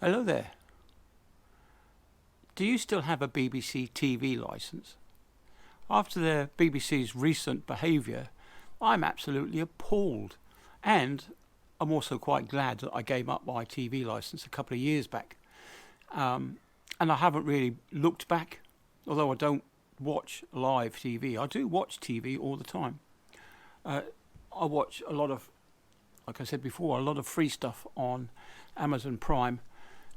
Hello there. Do you still have a BBC TV licence? After the BBC's recent behaviour, I'm absolutely appalled. And I'm also quite glad that I gave up my TV licence a couple of years back. And I haven't really looked back, although I don't watch live TV. I do watch TV all the time. I watch a lot of, like I said before, a lot of free stuff on Amazon Prime.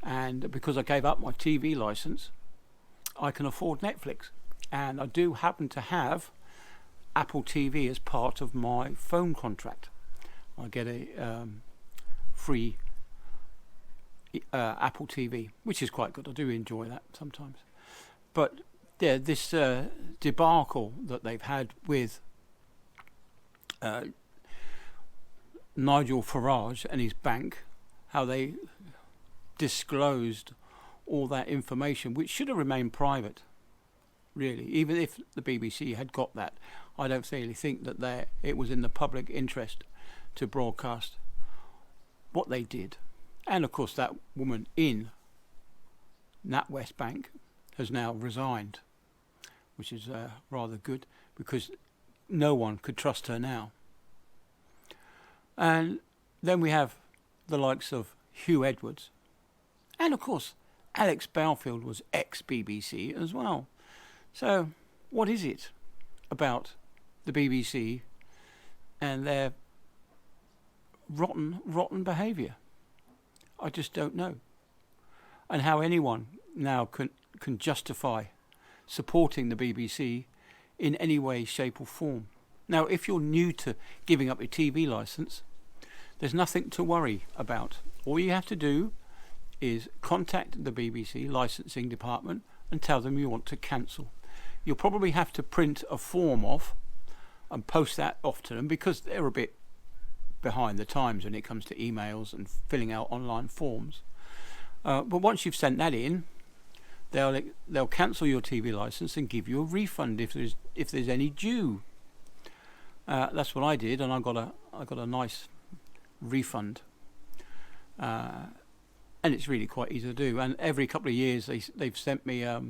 And because I gave up my TV licence, I can afford Netflix. And I do happen to have Apple TV as part of my phone contract. I get a free Apple TV, which is quite good. I do enjoy that sometimes. But yeah, this debacle that they've had with Nigel Farage and his bank, how they disclosed all that information, which should have remained private, really. Even if the BBC had got that, I don't really think that it was in the public interest to broadcast what they did. And of course that woman in NatWest Bank has now resigned, which is rather good, because no one could trust her now. And then we have the likes of Hugh Edwards, and of course Alex Belfield was ex-BBC as well. So what is it about the BBC and their rotten behaviour? I just don't know. And how anyone now can justify supporting the BBC in any way, shape or form. Now, if you're new to giving up your TV licence, there's nothing to worry about. All you have to do is contact the BBC licensing department and tell them you want to cancel. You'll probably have to print a form off and post that off to them, because they're a bit behind the times when it comes to emails and filling out online forms. But once you've sent that in, they'll cancel your TV license and give you a refund if there's any due. That's what I did, and I got a nice refund. And it's really quite easy to do. And every couple of years they've sent me a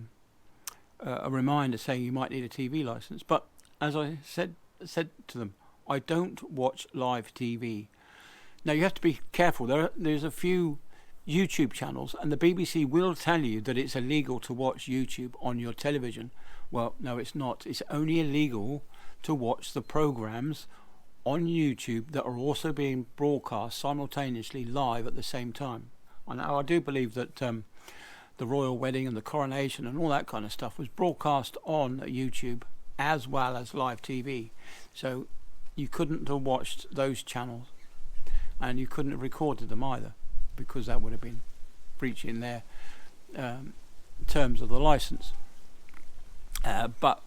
reminder saying you might need a TV license. But as I said to them, I don't watch live TV. Now you have to be careful. There's a few YouTube channels, and the BBC will tell you that it's illegal to watch YouTube on your television. Well, no, it's not. It's only illegal to watch the programs on YouTube that are also being broadcast simultaneously live at the same time. I do believe that the royal wedding and the coronation and all that kind of stuff was broadcast on YouTube as well as live TV. So you couldn't have watched those channels, and you couldn't have recorded them either, because that would have been breaching their terms of the license. But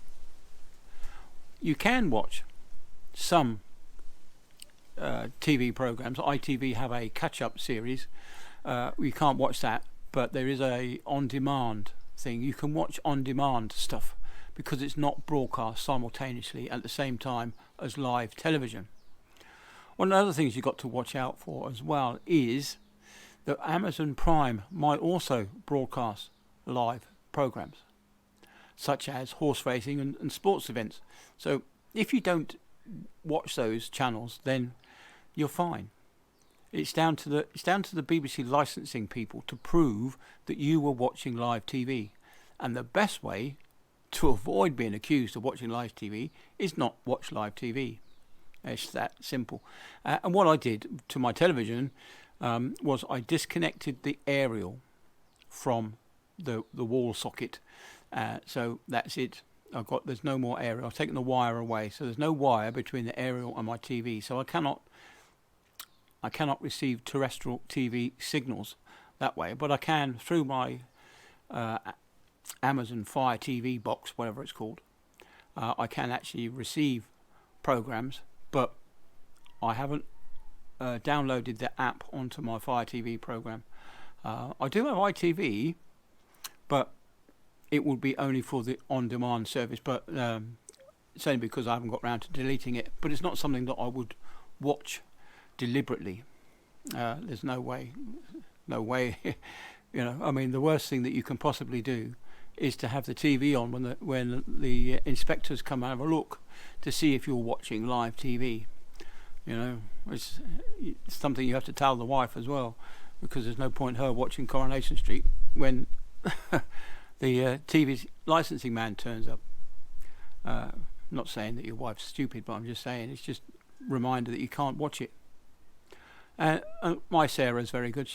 you can watch some TV programs. ITV have a catch-up series. You can't watch that, but there is a on-demand thing. You can watch on-demand stuff because it's not broadcast simultaneously at the same time as live television. One of the other things you've got to watch out for as well is that Amazon Prime might also broadcast live programs, such as horse racing and sports events. So if you don't watch those channels, then you're fine. It's down to the BBC licensing people to prove that you were watching live TV, and the best way to avoid being accused of watching live TV is not watch live TV. It's that simple. And what I did to my television was I disconnected the aerial from the wall socket. So that's it. There's no more aerial. I've taken the wire away, so there's no wire between the aerial and my TV. So I cannot receive terrestrial TV signals that way, but I can through my Amazon Fire TV box, whatever it's called. I can actually receive programs, but I haven't downloaded the app onto my Fire TV program. I do have ITV, but it will be only for the on-demand service. But it's only because I haven't got round to deleting it. But it's not something that I would watch deliberately. There's no way You know, I mean, the worst thing that you can possibly do is to have the TV on when the inspectors come and have a look to see if you're watching live TV. You know, it's something you have to tell the wife as well, because there's no point her watching Coronation Street when the TV licensing man turns up. Not saying that your wife's stupid, but I'm just saying it's just a reminder that you can't watch it. My Sarah's very good.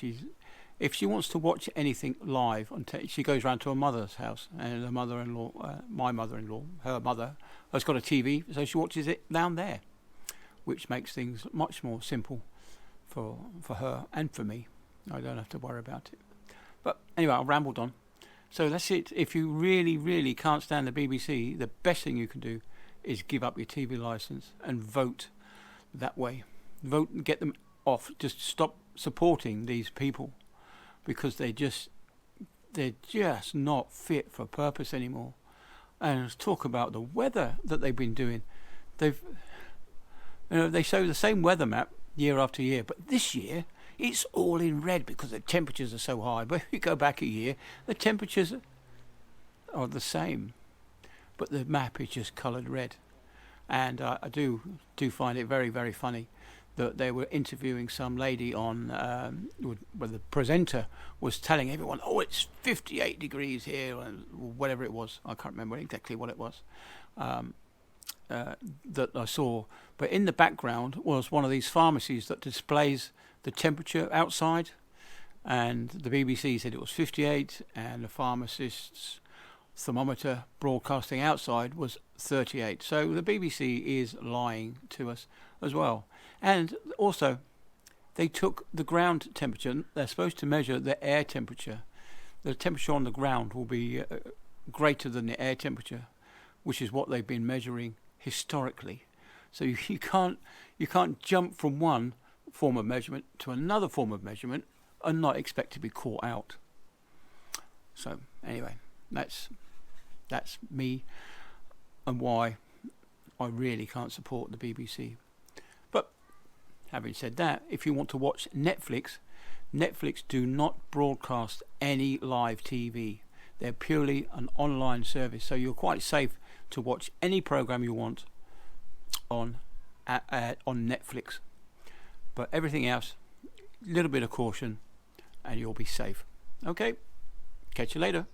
If she wants to watch anything live on she goes round to her mother's house, and her mother-in-law, my mother-in-law, her mother has got a TV, so she watches it down there, which makes things much more simple for her and for me. I don't have to worry about it. But anyway, I rambled on. So that's it. If you really, really can't stand the BBC, the best thing you can do is give up your TV license and vote that way. Vote and get them off. Just stop supporting these people, because they're just not fit for purpose anymore. And let's talk about the weather that they've been doing. They show the same weather map year after year, but this year it's all in red because the temperatures are so high. But if you go back a year, the temperatures are the same, but the map is just coloured red. And I do find it very, very funny that they were interviewing some lady on where the presenter was telling everyone, oh, it's 58 degrees here, or whatever it was. I can't remember exactly what it was that I saw. But in the background was one of these pharmacies that displays the temperature outside, and the BBC said it was 58, and the pharmacist's thermometer broadcasting outside was 38. So the BBC is lying to us as well. And also, they took the ground temperature. They're supposed to measure the air temperature. The temperature on the ground will be greater than the air temperature, which is what they've been measuring historically. So you can't jump from one form of measurement to another form of measurement and not expect to be caught out. So anyway, that's me and why I really can't support the BBC. But having said that, if you want to watch Netflix do not broadcast any live TV. They're purely an online service, so you're quite safe to watch any program you want on Netflix. But everything else, a little bit of caution and you'll be safe. Okay, catch you later.